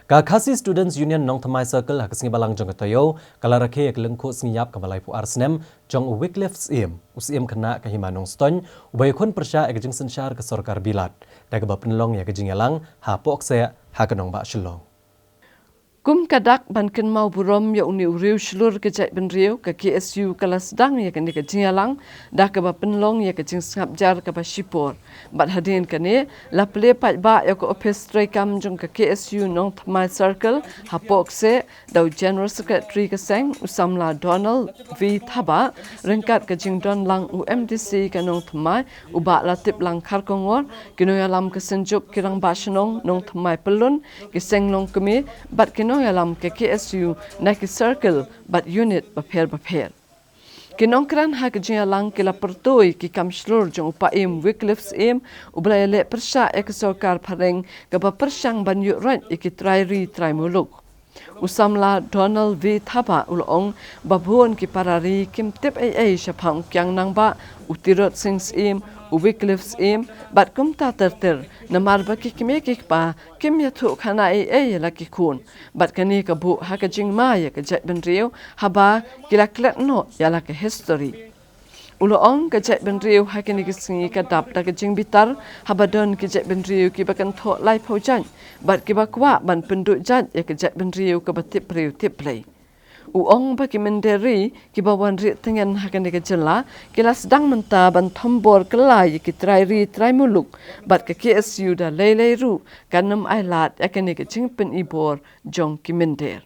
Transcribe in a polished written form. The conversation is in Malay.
Ka Khasi Students Union Nong Thamai Circle hak singi balang jong katayo kala rakhe ek lengkho singiyap ka balai pu Arsnem jong Wycliffe Usiem kena ka himanong ston ubay khon persya ek jing sensyar ka sorkar bilat da ka penlong ya ka jing yalang ha pok se ha kanong ba shlong Kum kadak ban ken mau burom ya uni uriu shlur ke jai ben riu ka KSU kalas dang ya kan ka jingalang da ka ba penlong ya ka jing sngap jar ka ba shipor bat hadin kane la ple pa ba ya ko office trai kam jong ka KSU Nong Thamai Circle ha pok se dau general secretary ka seng usamla Donald V Thaba rengkat ka jing don lang UMDC ka Nong Thamai uba la tip lang khar kongor kino ya lam ka senjuk kirang ba shnong Nong Thamai pelun ki seng long kemi bat kino alam ke KSU na ki circle but unit bapher. Kinong kran ha ke jingalang kila pertoi ki kamslur jong upaim Wycliffe ublai le persya ek sorkar pareng ka ba persyang ban yu rat iki trai muluk. Usamla Donald V Thaba ulong babun ki parari kim tip ai syapang kyang nang ba utirot sings Wycliffe bat kum ta terter namar ba ki kim pa kim ya thu khana ai la ki khun bat kani ka bu ha ka jing ma ya ka jat ben riu haba kilaklet no ya la ka history ulong ka jat ben riu ha kini ki singi ka dap da ka jing bitar haba don ki jat ben riu ki bakan tho lai phaujan bat ki ba kwa ban pendu jat ya ka jat ben riu ka batip riu tip play Uong bagi menderi ki bawan ri tengen hakan ke jela kila sedang menta ban thombor kelai ki trai muluk bat ke KSU da lei ru kanam ailat akan ke jingpen ibor jong ki mender